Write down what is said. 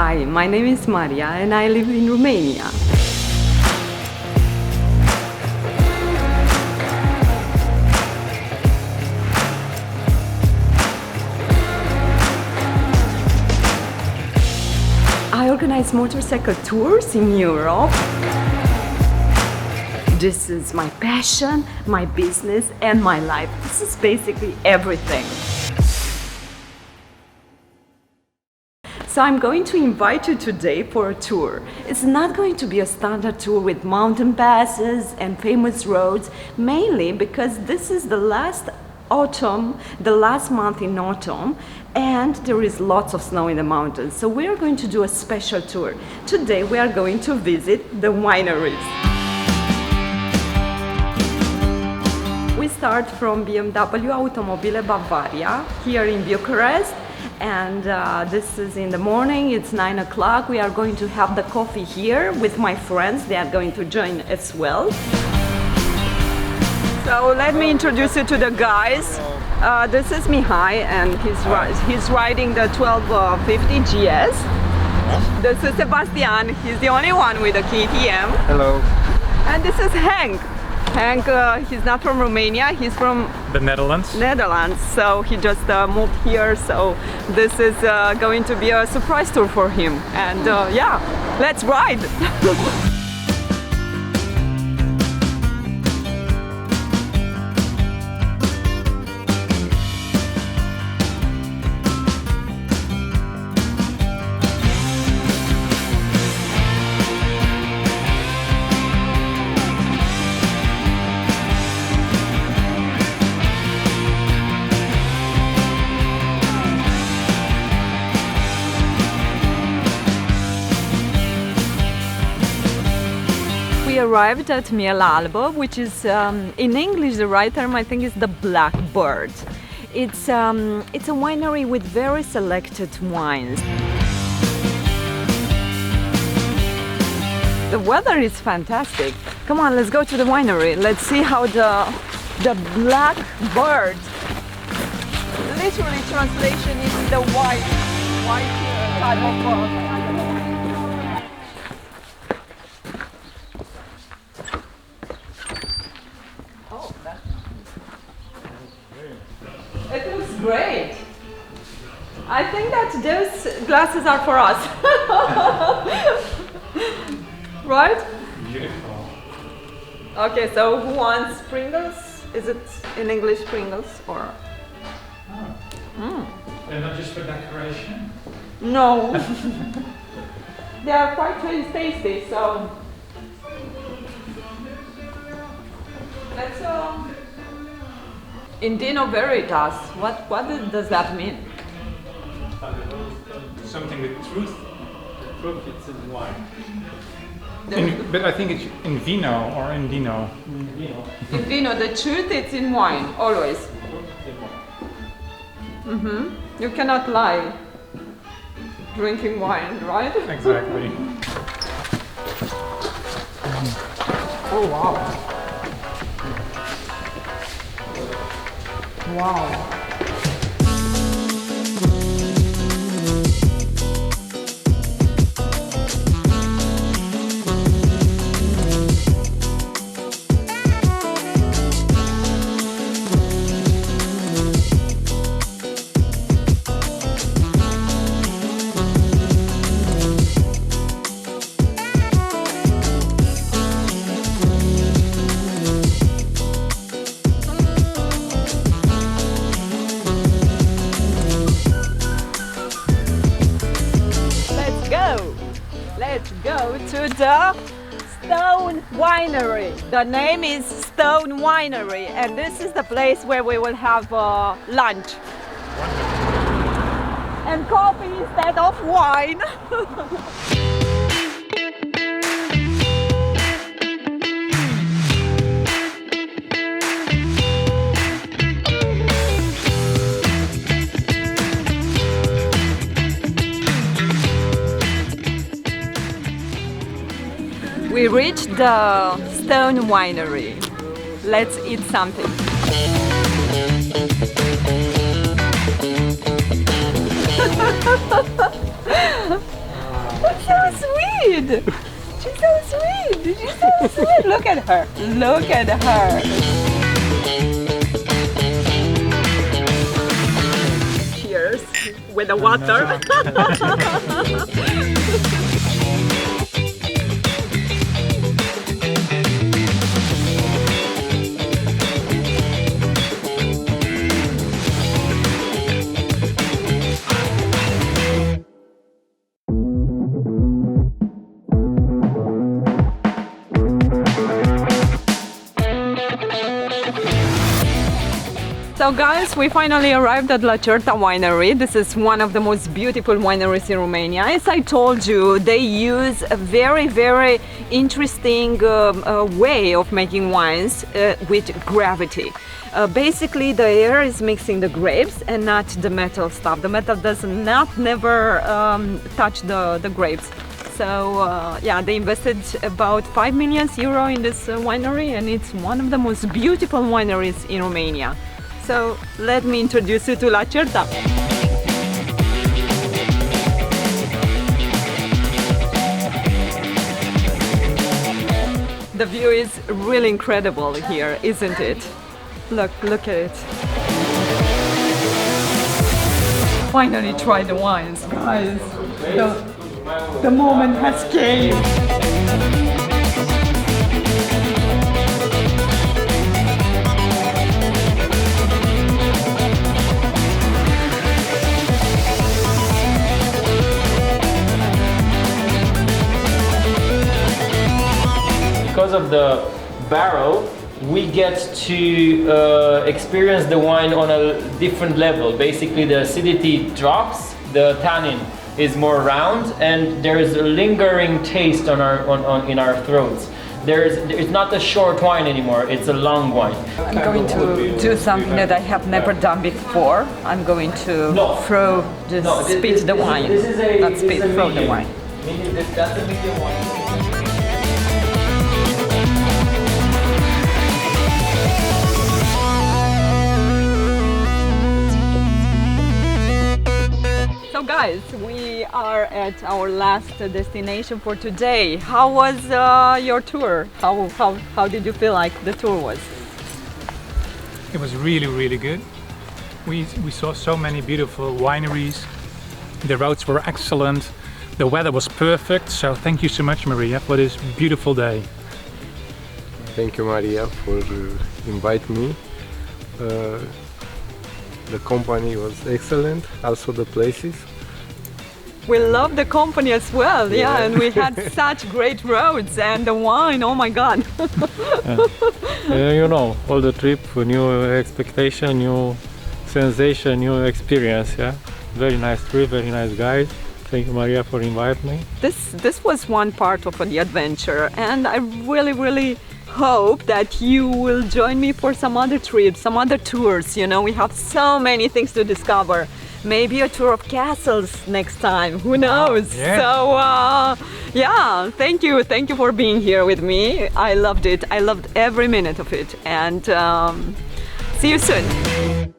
Hi, my name is Maria and I live in Romania. I organize motorcycle tours in Europe. This is my passion, my business, and my life. This is basically everything. So I'm going to invite you today for a tour. It's not going to be a standard tour with mountain passes and famous roads, mainly because this is the last autumn, the last month in autumn, and there is lots of snow in the mountains. So we are going to do a special tour. Today we are going to visit the wineries. We start from BMW Automobile Bavaria here in Bucharest. And this is in the morning, it's 9 o'clock. We are going to have the coffee here with my friends. They are going to join as well. So let me introduce you to the guys. This is Mihai and he's riding the 1250 GS. This is Sebastian, he's the only one with a KTM. Hello. And this is Hank. Hank, he's not from Romania, he's from the Netherlands. So he just moved here, so this is going to be a surprise tour for him. And yeah, let's ride! We arrived at Miel Albă, which is in English the right term I think is the Blackbird. It's a winery with very selected wines. The weather is fantastic. Come on, let's go to the winery. Let's see how the Blackbird, literally translation is the white type of It looks great. I think that those glasses are for us. Right? Beautiful. Okay, so who wants Pringles? Is it in English Pringles or? They're not just for decoration? No. They are quite tasty, so let's Indino Veritas, what does that mean? Something with truth. Truth it's in wine. But I think it's in vino or in vino. In vino, the truth it's in wine, always. You cannot lie drinking wine, right? Exactly. Oh wow. Wow. Let's go to the Stone Winery. The name is Stone Winery, and this is the place where we will have lunch. And coffee instead of wine. We reached the Stone Winery. Let's eat something. That's so sweet. She's so sweet. She's so sweet. Look at her. Look at her. Cheers with the water. So guys, we finally arrived at La Cherta winery. This is one of the most beautiful wineries in Romania. As I told you, they use a very interesting way of making wines with gravity. Basically, the air is mixing the grapes and not the metal stuff. The metal does not never touch the grapes. So yeah, they invested about 5 million euro in this winery, and it's one of the most beautiful wineries in Romania. So let me introduce you to La Cherta. The view is really incredible here, isn't it? Look at it. Finally try the wines, guys. The moment has came. Because of the barrel, we get to experience the wine on a different level. Basically, the acidity drops, the tannin is more round, and there is a lingering taste in our throats. It's not a short wine anymore, it's a long wine. I'm going to do something that I have never done before. I'm going to spit the wine. Not spit, throw the wine. That's a medium wine. So guys, we are at our last destination for today. How was your tour? How did you feel like the tour was? It was really good. We saw so many beautiful wineries. The roads were excellent. The weather was perfect. So thank you so much, Maria, for this beautiful day. Thank you, Maria, for inviting me. The company was excellent, also the places. We love the company as well, yeah, and we had such great roads and the wine, oh my god. You know, all the trip, new expectation, new sensation, new experience, yeah. Very nice trip, very nice guys. Thank you, Maria, for inviting me. This was one part of the adventure, and I really hope that you will join me for some other trips, some other tours. You know, we have so many things to discover. Maybe a tour of castles next time, who knows? Yeah. So yeah, thank you for being here with me. I loved it, I loved every minute of it, and see you soon.